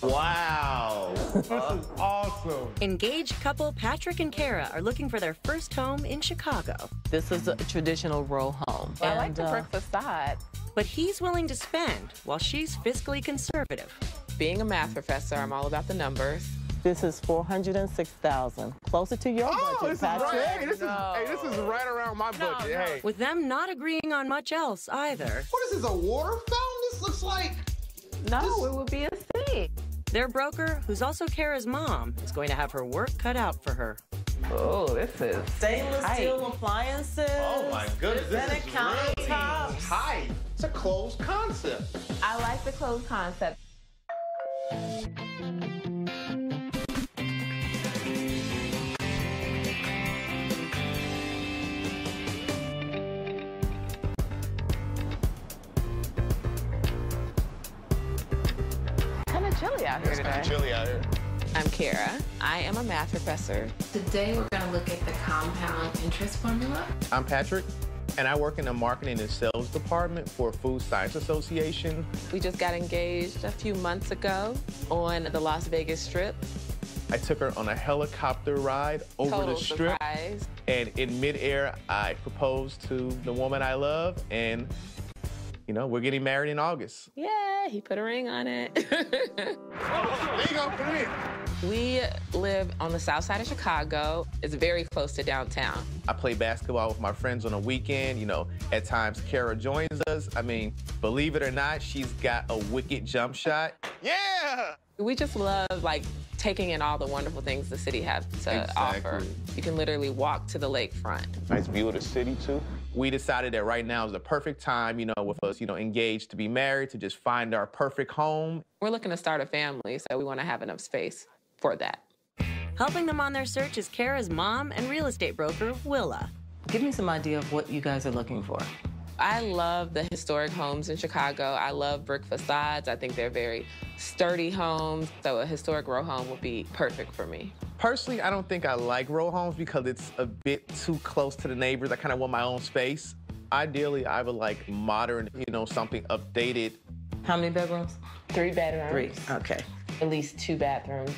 Wow. This is awesome. Engaged couple Patrick and Kara are looking for their first home in Chicago. This is a traditional row home. I like the brick facade. But he's willing to spend while she's fiscally conservative. Being a math professor, I'm all about the numbers. This is $406,000, closer to your budget, Patrick. Right. Hey, this is right around my budget. Hey. With them not agreeing on much else either. What is this, a water fountain? This looks like... No, it would be a sink. Their broker, who's also Kara's mom, is going to have her work cut out for her. Oh, this is Stainless steel appliances. Oh my goodness, this is countertops. really tight. It's a closed concept. I like the closed concept. Chilly out here today. It's chilly out here. I'm Kara. I am a math professor. Today we're going to look at the compound interest formula. I'm Patrick, and I work in the marketing and sales department for Food Science Association. We just got engaged a few months ago on the Las Vegas Strip. I took her on a helicopter ride over Total the strip. surprise. And in midair, I proposed to the woman I love, and you know, we're getting married in August. Yeah, he put a ring on it. There you go, put it in. We live on the south side of Chicago. It's very close to downtown. I play basketball with my friends on a weekend. You know, at times Kara joins us. I mean, believe it or not, she's got a wicked jump shot. Yeah! We just love, like, taking in all the wonderful things the city has to offer. You can literally walk to the lakefront. Nice view of the city, too. We decided that right now is the perfect time, you know, with us, you know, engaged to be married, to just find our perfect home. We're looking to start a family, so we want to have enough space for that. Helping them on their search is Kara's mom and real estate broker, Willa. Give me some idea of what you guys are looking for. I love the historic homes in Chicago. I love brick facades. I think they're very sturdy homes, so a historic row home would be perfect for me. Personally, I don't think I like row homes because it's a bit too close to the neighbors. I kind of want my own space. Ideally, I would like modern, you know, something updated. How many bedrooms? 3 bedrooms. 3, okay. At least 2 bathrooms.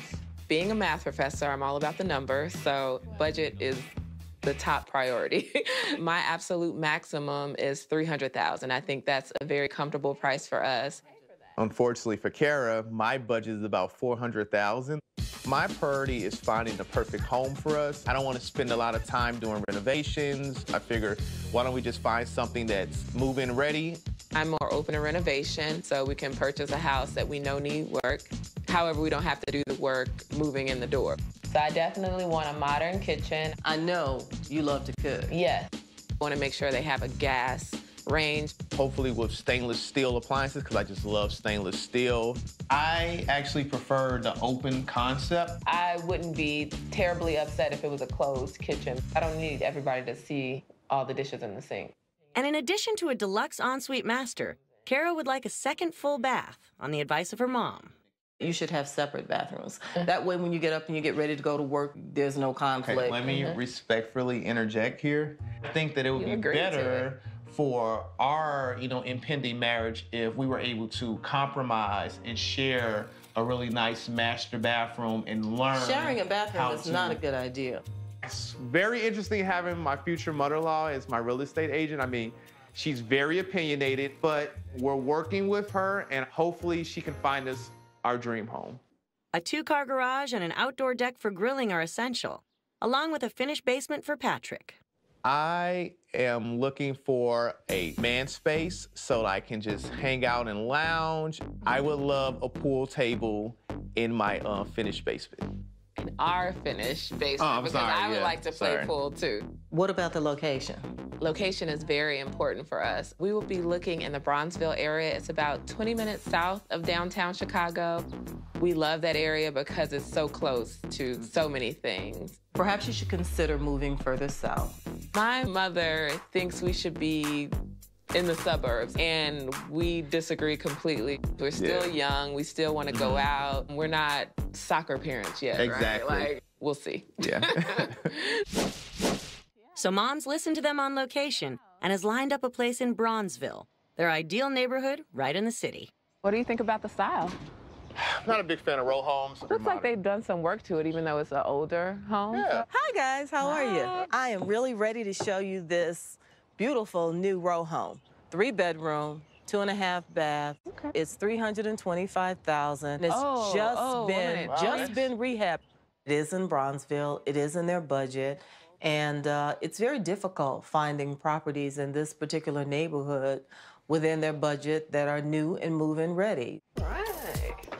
Being a math professor, I'm all about the numbers, so budget is the top priority. My absolute maximum is $300,000. I think that's a very comfortable price for us. Unfortunately for Kara, my budget is about $400,000. My priority is finding the perfect home for us. I don't want to spend a lot of time doing renovations. I figure, why don't we just find something that's move-in ready? I'm more open to renovation, so we can purchase a house that we know need work. However, we don't have to do the work moving in the door. So I definitely want a modern kitchen. I know you love to cook. Yes. I want to make sure they have a gas range. Hopefully with stainless steel appliances, because I just love stainless steel. I actually prefer the open concept. I wouldn't be terribly upset if it was a closed kitchen. I don't need everybody to see all the dishes in the sink. And in addition to a deluxe ensuite master, Kara would like a second full bath on the advice of her mom. You should have separate bathrooms. That way, when you get up and you get ready to go to work, there's no conflict. Okay, let me respectfully interject here. I think that it would be better for our, you know, impending marriage if we were able to compromise and share a really nice master bathroom and learn. Sharing a bathroom is not a good idea. It's very interesting having my future mother-in-law as my real estate agent. I mean, she's very opinionated, but we're working with her, and hopefully she can find us our dream home. A 2-car garage and an outdoor deck for grilling are essential, along with a finished basement for Patrick. I am looking for a man space so that I can just hang out and lounge. I would love a pool table in my finished basement. In our finished basement, because I would like to play pool too. What about the location? Location is very important for us. We will be looking in the Bronzeville area. It's about 20 minutes south of downtown Chicago. We love that area because it's so close to so many things. Perhaps you should consider moving further south. My mother thinks we should be in the suburbs, and we disagree completely. We're still young. We still want to go out. We're not soccer parents yet, exactly. Right? Like, we'll see. Yeah. So Mom's listened to them on location and has lined up a place in Bronzeville, their ideal neighborhood right in the city. What do you think about the style? I'm not a big fan of row homes. Looks like they've done some work to it, even though it's an older home. Yeah. Hi guys, how are you? I am really ready to show you this beautiful new row home. 3-bedroom, 2.5 bath. Okay. It's $325,000. It's Wow. been rehabbed. It is in Bronzeville. It is in their budget. And it's very difficult finding properties in this particular neighborhood within their budget that are new and move-in ready. Right.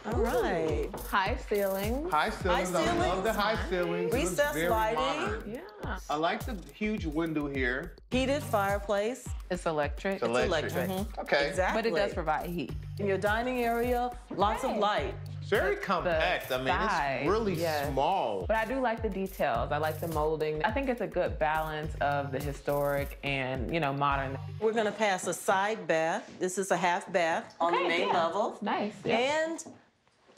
All right. High ceilings. High ceilings. I love the high ceilings. It looks Recessed very lighting. modern. Yeah. I like the huge window here. Heated fireplace. It's electric. It's electric. Okay. Exactly. But it does provide heat. In your dining area, lots of light. Very compact. I mean, size, it's really yes. small. But I do like the details. I like the molding. I think it's a good balance of the historic and, modern. We're gonna pass a side bath. This is a half bath on the main level. It's nice. Yeah. And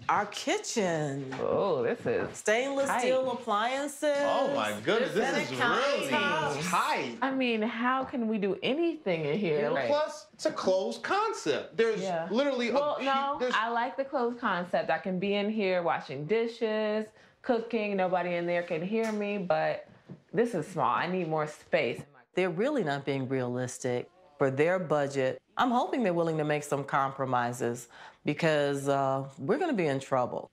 our kitchen. Oh, this is Stainless tight. steel appliances. Oh my goodness, this is really countertops. tight. I mean, how can we do anything in here? Plus, it's a closed concept. There's literally I like the closed concept. I can be in here washing dishes, cooking. Nobody in there can hear me, but this is small. I need more space. They're really not being realistic for their budget. I'm hoping they're willing to make some compromises because we're gonna be in trouble.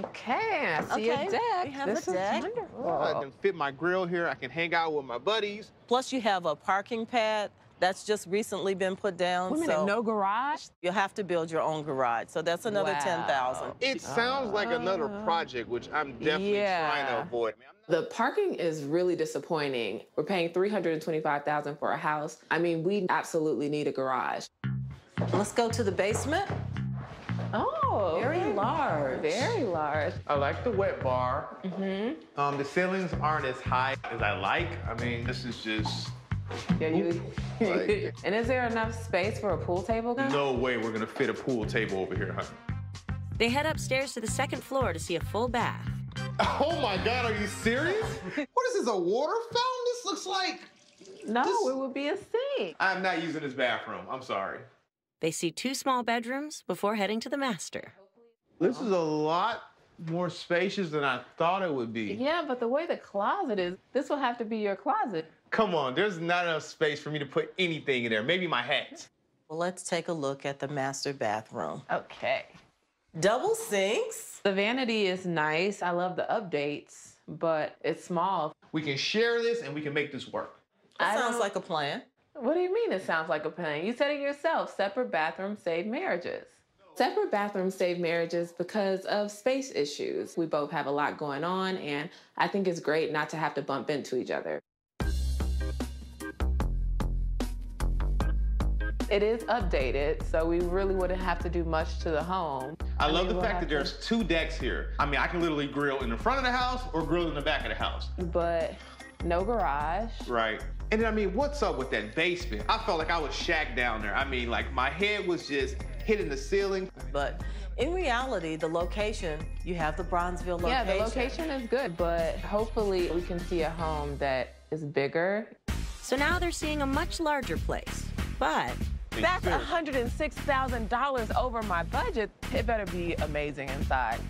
Okay, I see a deck. We have This a is deck. wonderful. I can fit my grill here. I can hang out with my buddies. Plus you have a parking pad that's just recently been put down. Wait a minute, so no garage? you'll have to build your own garage. So that's another Wow. $10,000. It sounds like another project, which I'm definitely trying to avoid. The parking is really disappointing. We're paying $325,000 for a house. I mean, we absolutely need a garage. Let's go to the basement. Oh, Very large. Very large. I like the wet bar. The ceilings aren't as high as I like. I mean, this is just Yeah, you. Like- And is there enough space for a pool table, guys? no way we're gonna fit a pool table over here, honey. They head upstairs to the second floor to see a full bath. Oh my God, are you serious? What is this, a water fountain? This looks like... No, it would be a sink. I'm not using this bathroom. I'm sorry. They see 2 small bedrooms before heading to the master. This is a lot more spacious than I thought it would be. Yeah, but the way the closet is, this will have to be your closet. Come on, there's not enough space for me to put anything in there. Maybe my hats. Well, let's take a look at the master bathroom. Okay. Double sinks. The vanity is nice. I love the updates, but it's small. We can share this and we can make this work. That sounds like a plan. What do you mean it sounds like a plan? You said it yourself. Separate bathrooms save marriages. Separate bathrooms save marriages because of space issues. We both have a lot going on, and I think it's great not to have to bump into each other. It is updated, so we really wouldn't have to do much to the home. I love mean, the we'll fact have that there's 2 decks here. I mean, I can literally grill in the front of the house or grill in the back of the house. But no garage. Right. And then, I mean, what's up with that basement? I felt like I was shacked down there. I mean, like, my head was just hitting the ceiling. But in reality, the location, you have the Bronzeville location. Yeah, the location is good, but hopefully we can see a home that is bigger. So now they're seeing a much larger place. But That's $106,000 over my budget. It better be amazing inside.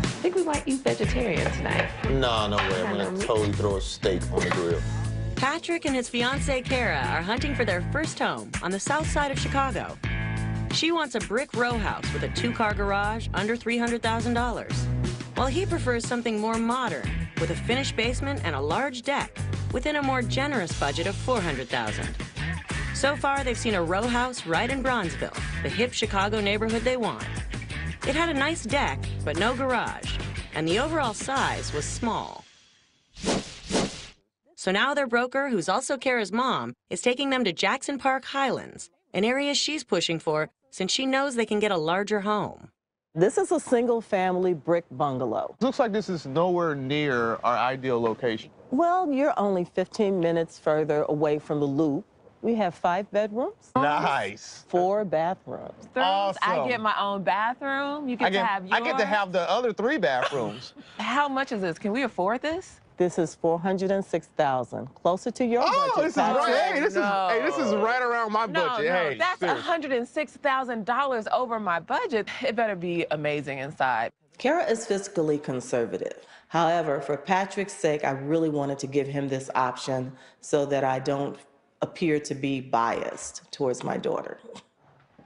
I think we might eat vegetarian tonight. No, no way. I'm gonna totally throw a steak on the grill. Patrick and his fiancée Kara are hunting for their first home on the south side of Chicago. She wants a brick row house with a 2-car garage under $300,000, while he prefers something more modern with a finished basement and a large deck within a more generous budget of $400,000. So far, they've seen a row house right in Bronzeville, the hip Chicago neighborhood they want. It had a nice deck, but no garage, and the overall size was small. So now their broker, who's also Kara's mom, is taking them to Jackson Park Highlands, an area she's pushing for since she knows they can get a larger home. This is a single-family brick bungalow. Looks like this is nowhere near our ideal location. Well, you're only 15 minutes further away from the Loop. We have 5 bedrooms, Nice. 4 bathrooms. Awesome. I get my own bathroom. You get to have yours. I get to have the other 3 bathrooms. How much is this? Can we afford this? This is $406,000, closer to your budget. This is right. Hey, this is right around my budget. Hey, that's $106,000 over my budget. It better be amazing inside. Kara is fiscally conservative. However, for Patrick's sake, I really wanted to give him this option so that I don't appear to be biased towards my daughter.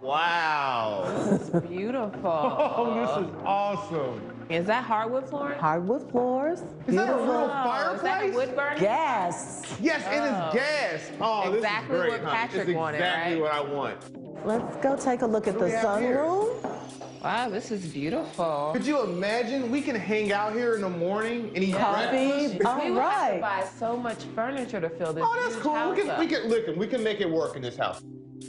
Wow. This is beautiful. Oh, this is awesome. Is that hardwood flooring? Hardwood floors. Is that a Beautiful. real fireplace? Is that a wood burner? Gas. Yes, it is gas. Oh, Exactly this is great, what honey. Patrick It's wanted, exactly right? what I want. Let's go take a look at the we have here? sunroom. Wow, this is beautiful. Could you imagine? We can hang out here in the morning and eat Coffee. breakfast. All We would have to right. buy so much furniture to fill this Oh, that's huge cool. house up. We can make it work in this house.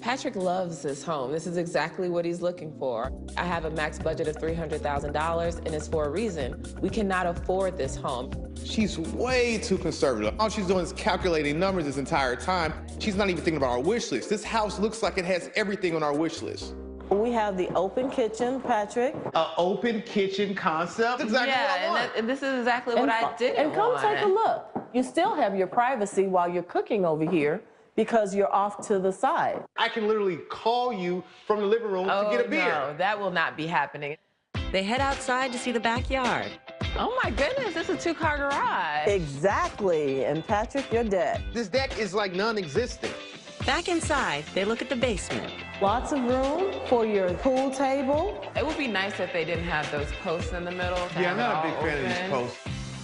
Patrick loves this home. This is exactly what he's looking for. I have a max budget of $300,000, and it's for a reason. We cannot afford this home. She's way too conservative. All she's doing is calculating numbers this entire time. She's not even thinking about our wish list. This house looks like it has everything on our wish list. We have the open kitchen, Patrick. An open kitchen concept. That's exactly what I want. and this is exactly what I didn't And come want. take a look. You still have your privacy while you're cooking over here because you're off to the side. I can literally call you from the living room to get a beer. No, that will not be happening. They head outside to see the backyard. Oh my goodness, this is a two-car garage. Exactly. And Patrick, you're dead. This deck is like non-existent. Back inside, they look at the basement. Lots of room for your pool table. It would be nice if they didn't have those posts in the middle. to Yeah, have I'm it not a all big fan of these open. posts.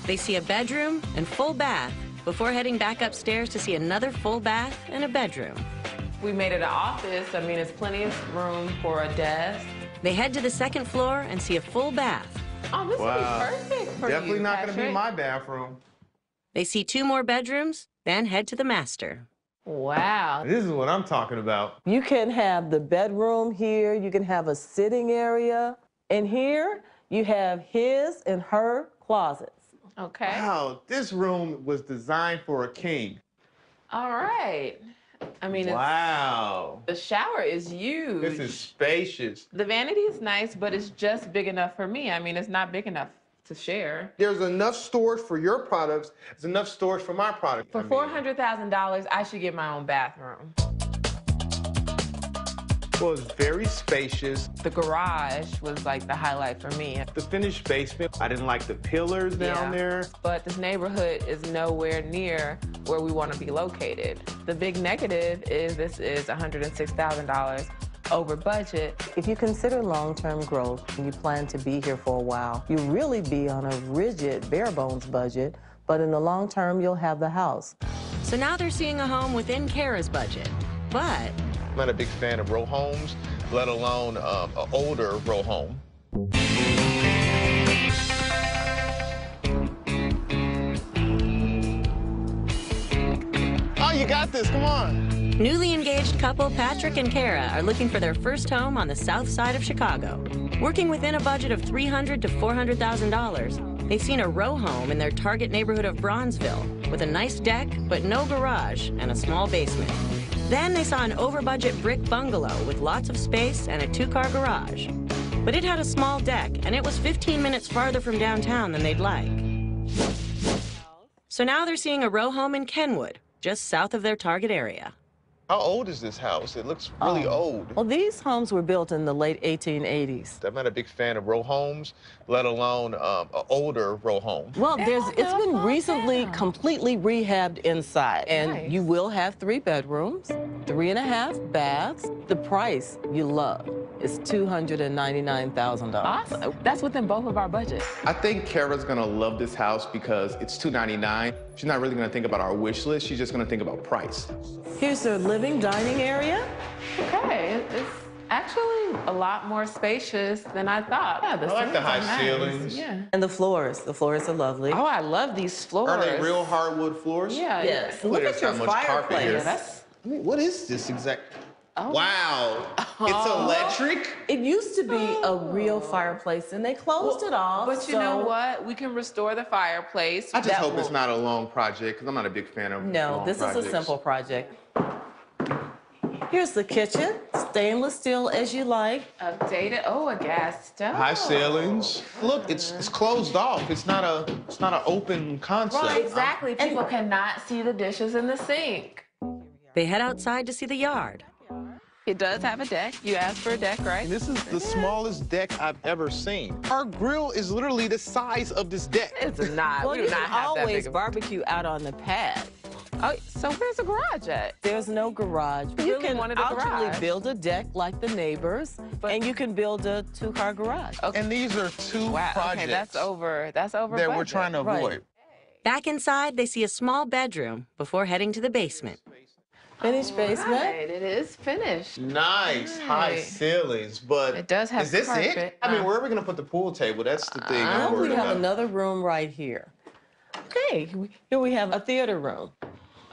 They see a bedroom and full bath before heading back upstairs to see another full bath and a bedroom. We made it an office. I mean, it's plenty of room for a desk. They head to the second floor and see a full bath. Oh, this Wow. would be perfect for Definitely you, not going to be Patrick. my bathroom. They see 2 more bedrooms, then head to the master. Wow. This is what I'm talking about. You can have the bedroom here. You can have a sitting area. And here, you have his and her closets. Okay. Wow, this room was designed for a king. All right. I mean, Wow. the shower is huge. This is spacious. The vanity is nice, but it's just big enough for me. I mean, it's not big enough to share. There's enough storage for your products. There's enough storage for my product. For $400,000, I should get my own bathroom. Well, it's very spacious. The garage was like the highlight for me. The finished basement, I didn't like the pillars down there. But this neighborhood is nowhere near where we want to be located. The big negative is this is $106,000 over budget. If you consider long-term growth and you plan to be here for a while, you really be on a rigid, bare-bones budget, but in the long term, you'll have the house. So now they're seeing a home within Kara's budget. But I'm not a big fan of row homes, let alone an older row home. Oh, you got this, come on. newly engaged couple Patrick and Kara are looking for their first home on the south side of Chicago. Working within a budget of $300,000 to $400,000, they've seen a row home in their target neighborhood of Bronzeville with a nice deck but no garage and a small basement. Then they saw an over-budget brick bungalow with lots of space and a 2-car garage. But it had a small deck, and it was 15 minutes farther from downtown than they'd like. So now they're seeing a row home in Kenwood, just south of their target area. How old is this house? It looks really old. Well, these homes were built in the late 1880s. I'm not a big fan of row homes, let alone an older row home. Well, it's been recently completely rehabbed inside, and Nice. you will have 3 bedrooms, 3.5 baths. The price you love is $299,000. Awesome. That's within both of our budgets. I think Kara's gonna love this house because it's $299. She's not really gonna think about our wish list. She's just gonna think about price. Here's their living dining area. Okay, it's actually a lot more spacious than I thought. Yeah, I like the ceilings high are nice. ceilings. Yeah. And the floors are lovely. Oh, I love these floors. Are they real hardwood floors? Yeah. Yes. Look Look there's at your not much carpet here. Yeah, fireplace. that's. I mean, what is this exact? Oh. Wow, it's electric? It used to be a real fireplace, and they closed it off. But you know what? We can restore the fireplace. I just That hope it's will- not a long project because I'm not a big fan of No, long this projects. is a simple project. Here's the kitchen, stainless steel as you like. Updated. Oh, a gas stove. High ceilings. Look, it's closed off. It's not an open concept. Right, exactly. People cannot see the dishes in the sink. They head outside to see the yard. It does have a deck. You asked for a deck, right? This is the smallest deck I've ever seen. Our grill is literally the size of this deck. It's not. Well, We do you not can have that always big of... barbecue out on the pad. Oh, so where's the garage at? There's no garage. You You can wanted a ultimately garage. build a deck like the neighbors, and you can build a two-car garage. Okay. And these are two Wow. projects Okay, that's over that budget. we're trying to avoid. Right. Back inside, they see a small bedroom before heading to the basement. Finished basement. Right, it is finished. Nice high Right. ceilings, but It does have is this it? carpet. I mean, where are we gonna put the pool table? That's the thing I'm We worried have about. another room right here. Okay, here we have a theater room.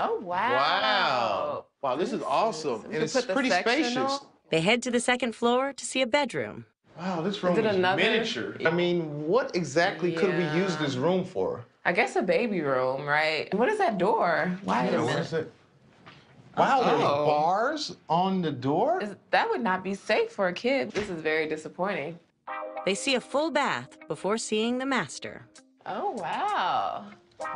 Oh, wow. Wow. Wow, this is awesome. We And it's put the pretty spacious. sectional. They head to the second floor to see a bedroom. Wow, this room it is another- miniature. I mean, what exactly could we use this room for? I guess a baby room, right? What is that door? Why Yeah, is what is it? Wow, there's Oh. bars on the door? that would not be safe for a kid. This is very disappointing. They see a full bath before seeing the master. Oh, wow.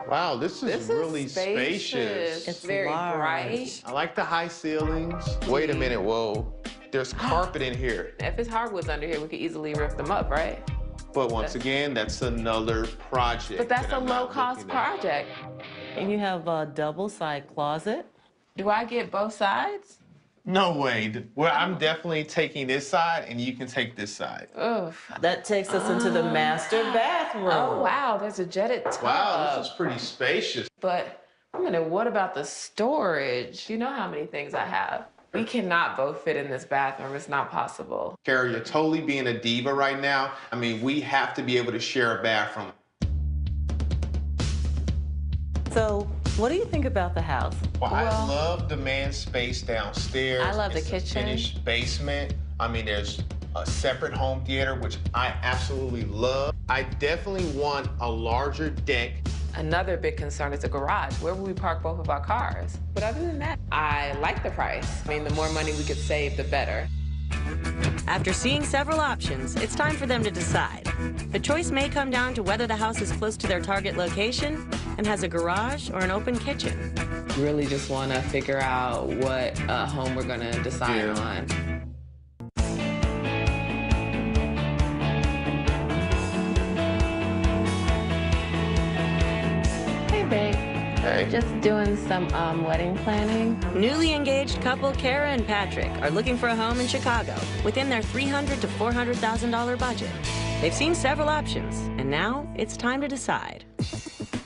Wow, this is really spacious. It's very large. bright. I like the high ceilings. Wait a minute, whoa. There's carpet in here. If it's hardwoods under here, we could easily rip them up, right? But once again, that's another project. But that's that a I'm not low-cost looking at. project. And you have a double-side closet. Do I get both sides? No way. Well, I'm definitely taking this side, and you can take this side. Oof. That takes us into the master bathroom. Oh, wow, there's a jetted tub. Wow, this is pretty spacious. But, I mean, what about the storage? You know how many things I have. We cannot both fit in this bathroom. It's not possible. Kara, you're totally being a diva right now. I mean, we have to be able to share a bathroom. So, what do you think about the house? Well, I love the man space downstairs. I love the It's a kitchen. finished basement. I mean, there's a separate home theater, which I absolutely love. I definitely want a larger deck. Another big concern is the garage. Where will we park both of our cars? But other than that, I like the price. I mean, the more money we could save, the better. After seeing several options, it's time for them to decide. The choice may come down to whether the house is close to their target location and has a garage or an open kitchen. Really just want to figure out what home we're going to decide Yeah. on. Hey, babe. Hey. Just doing some wedding planning. Newly engaged couple Kara and Patrick are looking for a home in Chicago within their $300,000 to $400,000 budget. They've seen several options, and now it's time to decide.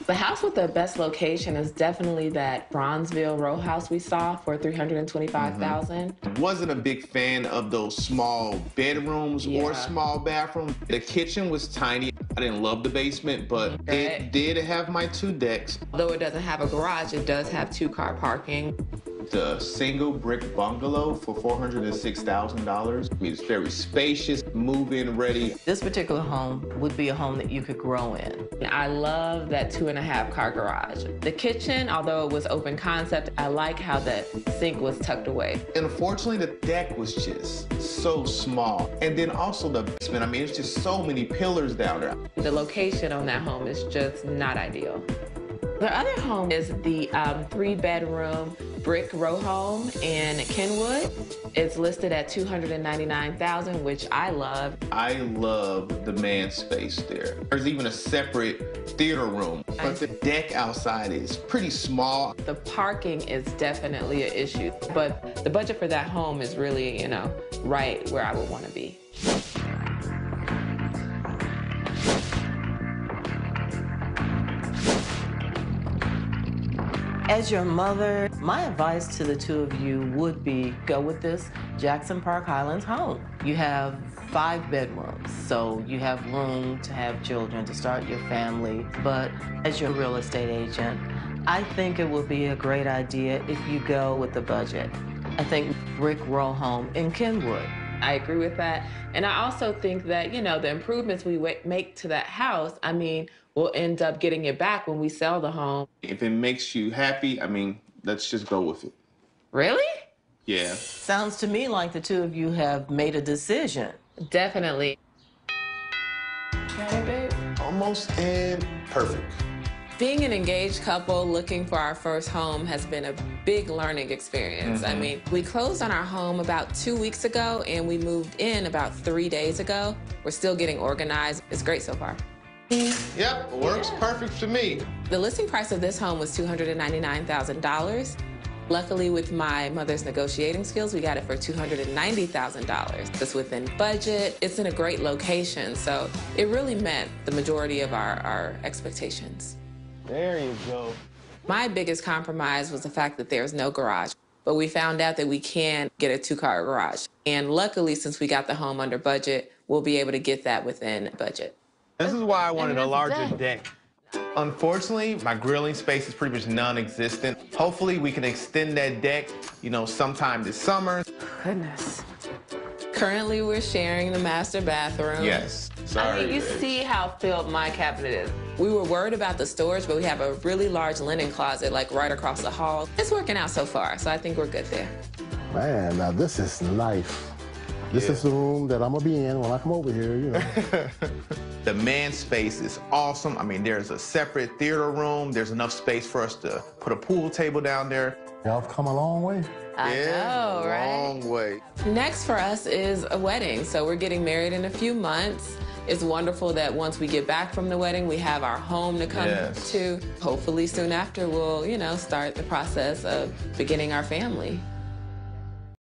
The house with the best location is definitely that Bronzeville row house we saw for $325,000. Wasn't a big fan of those small bedrooms or Yeah. small bathrooms. The kitchen was tiny. I didn't love the basement, but Right. it did have my two decks. Though it doesn't have a garage, it does have two-car parking. The single brick bungalow for $406,000. I mean, it's very spacious, move-in ready. This particular home would be a home that you could grow in. I love that 2.5-car garage. The kitchen, although it was open concept, I like how the sink was tucked away. And unfortunately, the deck was just so small. And then also the basement. I mean, it's just so many pillars down there. The location on that home is just not ideal. The other home is the 3-bedroom brick row home in Kenwood. It's listed at $299,000, which I love. I love the man space there. There's even a separate theater room, but the deck outside is pretty small. The parking is definitely an issue, but the budget for that home is really, right where I would want to be. As your mother, my advice to the two of you would be go with this Jackson Park Highlands home. You have 5 bedrooms, so you have room to have children, to start your family. But as your real estate agent, I think it would be a great idea if you go with the budget. I think brick row home in Kenwood. I agree with that. And I also think that, the improvements we make to that house, we'll end up getting it back when we sell the home. If it makes you happy, I mean, let's just go with it. Really? Yeah. Sounds to me like the two of you have made a decision. Definitely. Got it, babe? Almost and perfect. Being an engaged couple looking for our first home has been a big learning experience. I mean, we closed on our home about 2 weeks ago, and we moved in about 3 days ago. We're still getting organized. It's great so far. Yep, works perfect for me. The listing price of this home was $299,000. Luckily, with my mother's negotiating skills, we got it for $290,000. It's within budget. It's in a great location, so it really met the majority of our expectations. There you go. My biggest compromise was the fact that there's no garage, but we found out that we can get a 2-car garage. And luckily, since we got the home under budget, we'll be able to get that within budget. This is why I wanted a larger deck. Unfortunately, my grilling space is pretty much non-existent. Hopefully, we can extend that deck, you know, sometime this summer. Goodness. Currently, we're sharing the master bathroom. Yes. Sorry. I mean, you see how filled my cabinet is. We were worried about the storage, but we have a really large linen closet, like right across the hall. It's working out so far, so I think we're good there. Man, now this is life. This is the room that I'm gonna be in when I come over here, you know. The man space is awesome. I mean, there's a separate theater room. There's enough space for us to put a pool table down there. Y'all have come a long way. I know, right? Long way. Next for us is a wedding. So we're getting married in a few months. It's wonderful that once we get back from the wedding, we have our home to come to. Hopefully soon after, we'll, you know, start the process of beginning our family.